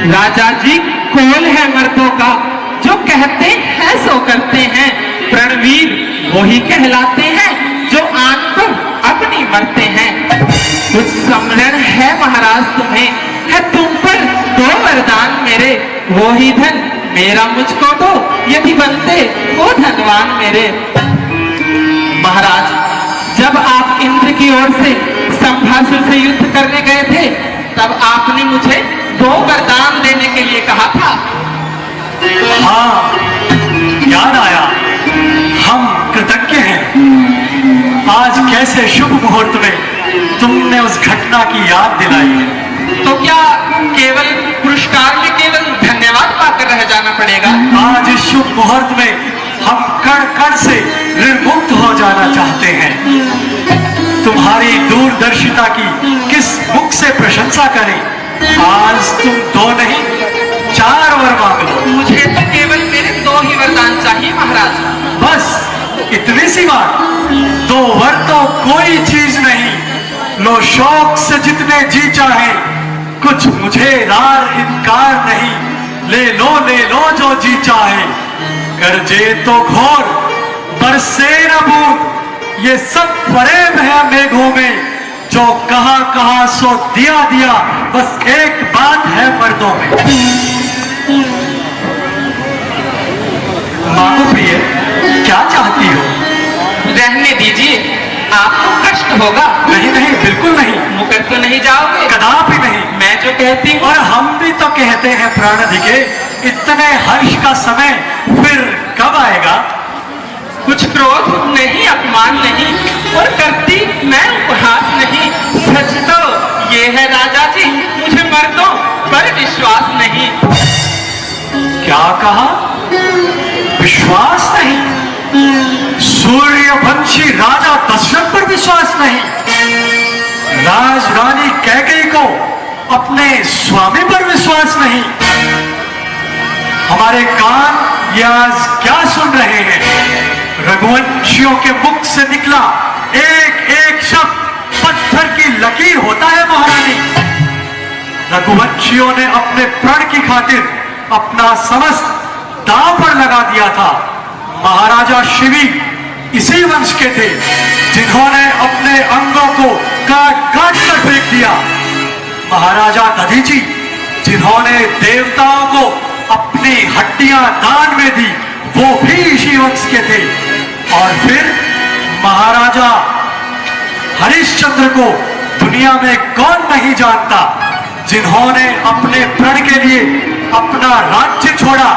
राजा जी खोल है मर्दों का, जो कहते हैं सो करते हैं। प्रणवीर वही कहलाते हैं, जो आन पर अपनी मरते हैं। कुछ समरण है महाराज तुम्हें, है तुम पर दो वरदान मेरे। वो ही धन मेरा मुझको दो, यदि बनते वो धनवान मेरे। महाराज, जब आप इंद्र की ओर से संभासुर से युद्ध करने गए थे, तब आपने मुझे दो वरदान देने के लिए कहा था। हाँ, याद आया। हम कृतज्ञ हैं। आज कैसे शुभ मुहूर्त में तुमने उस घटना की याद दिलाई है। तो क्या केवल पुरस्कार में केवल धन्यवाद पाकर रह जाना पड़ेगा? आज इस शुभ मुहूर्त में हम कण कण से ऋण मुक्त हो जाना चाहते हैं। तुम्हारी दूरदर्शिता की किस मुख से प्रशंसा करें। आज तुम दो नहीं 4 वर मांग लो। मुझे तो केवल मेरे 2 ही वरदान चाहिए महाराज। बस इतनी सी बात। 2 वर तो कोई चीज नहीं। लो शौक से जितने जी चाहे, कुछ मुझे रार इनकार नहीं। ले लो जो जी चाहे। गरजे तो घोर बरसे न बूंद, ये सब फरेब है मेघों में। जो कहा सो दिया, बस एक बात है मर्दों में। मांगो प्रिय, क्या चाहती हो? रहने दीजिए, आपको कष्ट होगा। नहीं, बिल्कुल नहीं। मुकर तो नहीं जाओगे? कदापि नहीं। मैं जो कहती हूँ। और हम भी तो कहते हैं प्राणाधिके, इतने हर्ष का समय फिर कब आएगा? कुछ क्रोध नहीं, अपमान नहीं, और करती मैं उपहास नहीं। सच तो ये है राजा जी, मुझे मर्दों पर विश्वास नहीं। क्या कहा? विश्वास नहीं? सूर्यवंशी राजा दशरथ पर विश्वास नहीं? राजरानी कैकेयी को अपने स्वामी पर विश्वास नहीं? हमारे कान ये आज क्या सुन रहे हैं? रघुवंशियों के मुख से निकला एक एक शब्द पत्थर की लकीर होता है महारानी। रघुवंशियों ने अपने प्रण की खातिर अपना समस्त दांव पर लगा दिया था। महाराजा शिवी इसी वंश के थे, जिन्होंने अपने अंगों को काट काट कर फेंक दिया। महाराजा दधीची, जिन्होंने देवताओं को अपनी हड्डियां दान में दी, वो भी इसी वंश के थे। और फिर महाराजा हरिश्चंद्र को दुनिया में कौन नहीं जानता, जिन्होंने अपने प्रण के लिए अपना राज्य छोड़ा,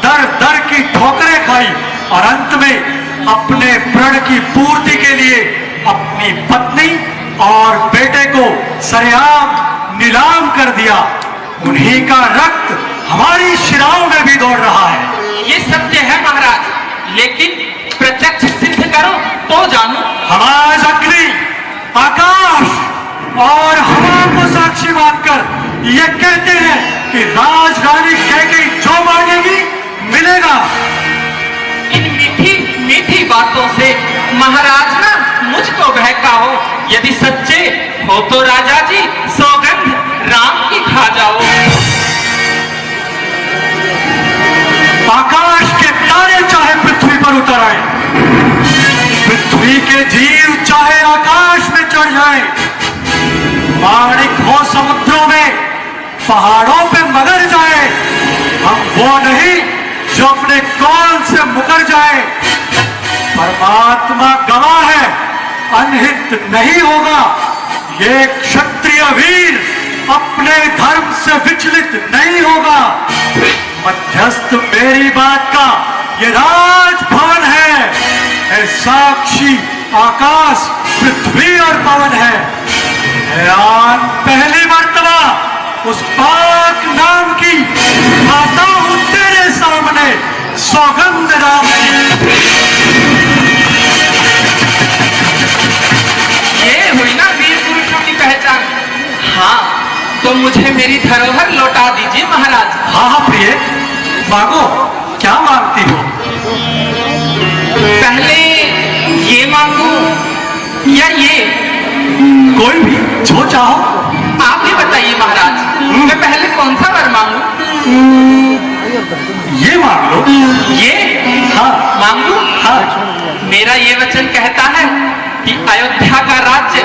दर दर की ठोकरें खाई, और अंत में अपने प्रण की पूर्ति के लिए अपनी पत्नी और बेटे को सरेआम नीलाम कर दिया। उन्हीं का रक्त हमारी शिराओं में भी दौड़ रहा है। ये सत्य है महाराज, लेकिन प्रत्यक्ष सिद्ध करो तो जानू। हमारा अग्नि, आकाश और हवा को साक्षी मानकर ये कहते हैं कि राजरानी कैकेयी जो मांगेगी मिलेगा। इन मीठी मीठी बातों से महाराज ना मुझको बहकाओ। यदि सच्चे हो तो राजा जी सौगंध राम की खा जाओ। आकाश के तारे चाहे पृथ्वी पर उतर आए, पृथ्वी के जीव चाहे आकाश में चढ़ जाए, माणिक हो समुद्रों में, पहाड़ों पे मगर जाए, हम वो नहीं जो अपने कौल से मुकर जाए। परमात्मा गवाह है, अनहित नहीं होगा। ये क्षत्रिय वीर अपने धर्म से विचलित नहीं होगा। मध्यस्थ मेरी बात का ये राजभवन है, साक्षी आकाश, पृथ्वी और पवन है। हैरान पहली मर्तबा उस पाक नाम की आता हूं तेरे सामने, सौगंध राम की। ये हुई ना वीर पुरुषों की पहचान। हाँ, तो मुझे मेरी धरोहर लौटा दीजिए महाराज। हाँ प्रिय, मांगो, क्या मांगती हो? पहले ये मांगू या ये? कोई भी, जो चाहो। आप ही बताइए महाराज, मैं पहले कौन सा वर मांगू? ये मांग लो। ये हाँ मांगू? हाँ। मेरा ये वचन कहता है कि अयोध्या का राज्य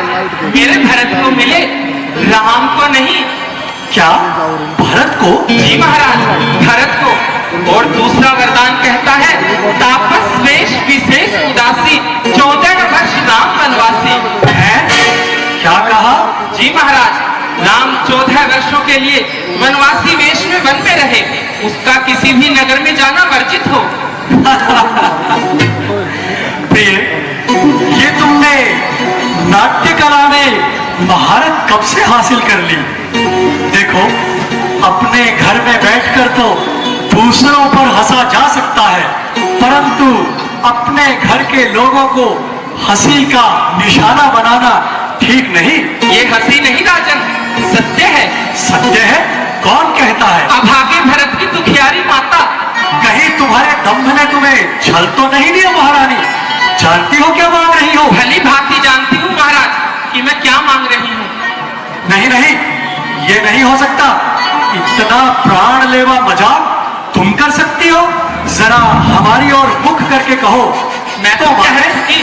मेरे भरत को मिले, राम को नहीं। क्या भरत को? जी महाराज, भरत को। और दूसरा वरदान कहता है तापस वेश विशेष उदासी 14 वर्ष राम वनवासी है। क्या कहा? जी महाराज, राम 14 वर्षों के लिए वनवासी वेश में वन में रहे, उसका किसी भी नगर में जाना वर्जित हो। प्रिय, ये तुमने नाट्य कला में महारत कब से हासिल कर ली? देखो, अपने घर में बैठकर तो दूसरों पर हंसा जा सकता है, परंतु अपने घर के लोगों को हंसी का निशाना बनाना ठीक नहीं। ये हंसी नहीं राजन, सत्य है। सत्य है? कौन कहता है? अभागे भरत की दुखियारी माता। कहीं तुम्हारे दम्भ ने तुम्हें छल तो नहीं दिया महारानी? जानती हो क्या मांग रही हो? भली भांति जानती हूँ महाराज कि मैं क्या मांग रही हूँ। नहीं नहीं, ये नहीं हो सकता। इतना प्राण लेवा मजाक तुम कर सकती हो? जरा हमारी ओर मुख करके कहो। मैं तो कह रही थी।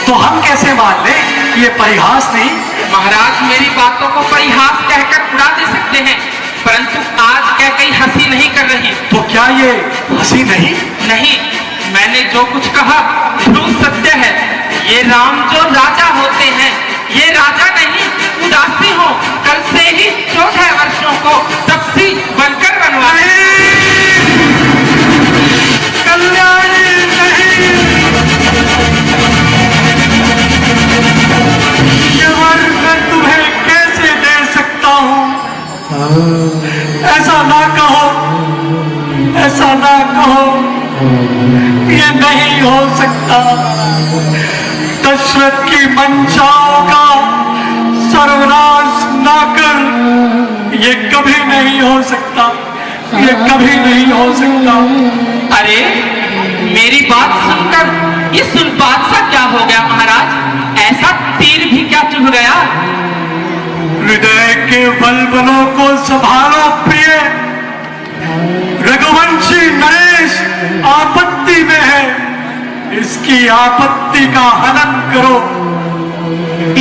तो हम कैसे मान ले? ये परिहास नहीं। महाराज, मेरी बातों को परिहास कहकर उड़ा दे सकते हैं, परंतु आज कह कहीं हंसी नहीं कर रही। तो क्या ये हंसी नहीं? नहीं, मैंने जो कुछ कहा ध्रुव सत्य है। ये राम जो राजा होते हैं, ये राजा नहीं उदासी हो। कल से ही 14 वर्षों को तपसी बनकर बनवाए। कल्याणी नहीं, ये वर मैं तुम्हें कैसे दे सकता हूँ? ऐसा ना कहो, ऐसा ना कहो, ये नहीं हो सकता। दशरथ की मंशाओं का सर्वनाश ना कर, ये कभी नहीं हो सकता, ये कभी नहीं हो सकता। अरे, मेरी बात सुनकर ये सुनबात सा क्या हो गया महाराज? ऐसा तीर भी क्या चुभ गया? हृदय के बलबलों को संभालो प्रिय। रघुवंशी नरेश आपत्ति में है, इसकी आपत्ति का हनन करो।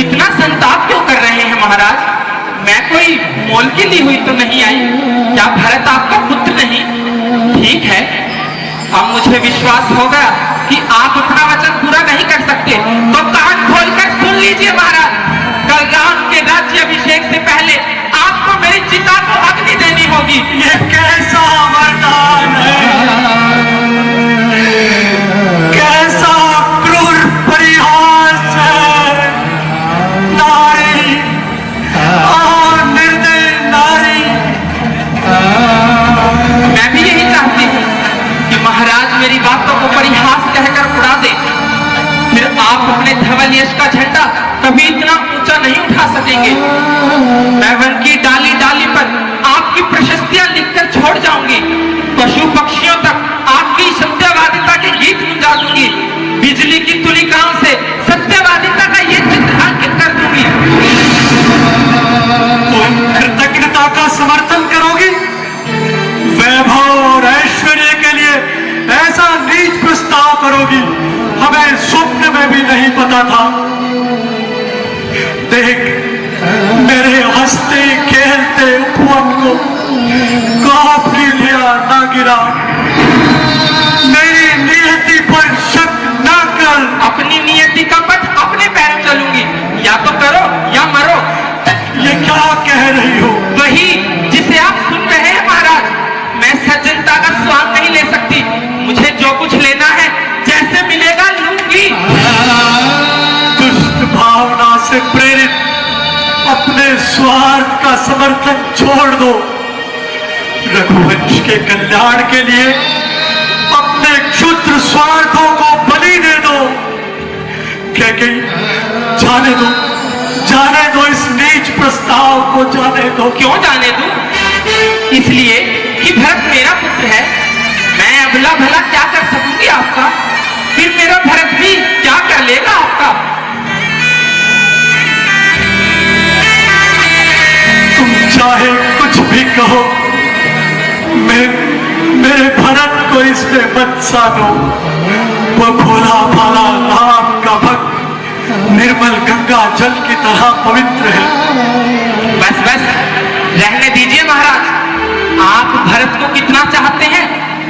इतना संताप क्यों कर रहे हैं महाराज? मैं कोई मोल की ली हुई तो नहीं आई। क्या भरत आपका पुत्र नहीं? ठीक है, अब मुझे विश्वास हो गया कि आप अपना वचन पूरा नहीं कर सकते, तो कान खोलकर सुन लीजिए महाराज। कल राम के राज्य अभिषेक से पहले आपको मेरी चिता को अग्नि देनी होगी। ये कैसा वरदान है? कैसा क्रूर परिहास है? नारी, निर्दय नारी। मैं भी यही चाहती हूँ कि महाराज मेरी बातों को परिहास कहकर उड़ा दे, फिर आप अपने धवल यश का झंडा कभी इतना ऊंचा नहीं उठा सकेंगे। मैं वन की डाली डाली पर आपकी प्रशस्तियां लिखकर छोड़ जाऊंगी। पशु पक्षियों तक आपकी सत्यवादिता के गीत गुंजा दूंगी। बिजली की तुलिकाओं से सत्यवादिता का ये चित्र अंकित कर दूंगी। तुम कृतज्ञता का समर्थन करोगी? वैभव और ऐश्वर्य के लिए ऐसा नीच प्रस्ताव करोगी? हमें स्वप्न में भी नहीं पता था। देख, मेरे हंसते खेलते उपवन को कौप की लिया ना गिरा। मेरी नियति पर शक ना कर। अपनी नियति का पथ अपने पैरों चलूंगी, या तो करो या मरो। ये क्या कह रही हो? वही जिसे आप सुन रहे हैं महाराज। मैं सज्जनता का स्वाद नहीं ले सकती। मुझे जो कुछ लेना है जैसे मिलेगा लूंगी। दुष्ट भावना से प्रेरित अपने स्वार्थ का समर्थन छोड़ दो। रघुवंश के कल्याण के लिए अपने क्षुद्र स्वार्थों को बलि दे दो। कैकेयी, जाने दो, जाने दो इस नीच प्रस्ताव को, जाने दो। क्यों जाने दूं? इसलिए कि भरत मेरा पुत्र है। मैं अबला भला क्या कर सकूंगी आपका? फिर मेरा भरत भी क्या कर लेगा आपका? तुम चाहे कुछ भी कहो, मेरे भरत को इसमें मत सानो। वो भोला भाला राम का भक्त निर्मल गंगा जल की तरह पवित्र है। बस बस रहने दीजिए महाराज। आप भरत को कितना चाहते हैं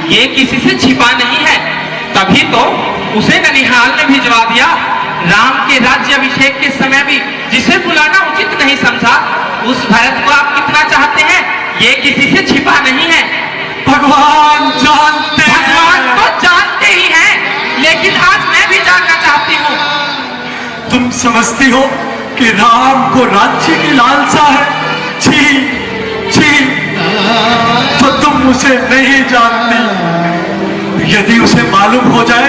ये किसी से छिपा नहीं है, तभी तो उसे ननिहाल में भिजवा दिया। राम के राज्याभिषेक के समय भी जिसे बुलाना उचित नहीं समझा, उस भरत को आप कितना चाहते हैं ये किसी से छिपा नहीं है। भगवान जानते हैं। भगवान तो जानते ही हैं, लेकिन आज मैं भी जानना चाहती हूँ। तुम समझती हो कि राम को राज्य की लालसा है? छी छी, तो तुम उसे नहीं जानती। यदि उसे मालूम हो जाए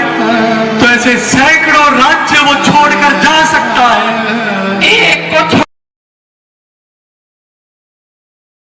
तो ऐसे सैकड़ों राज्य वो छोड़कर जा सकता है। एक को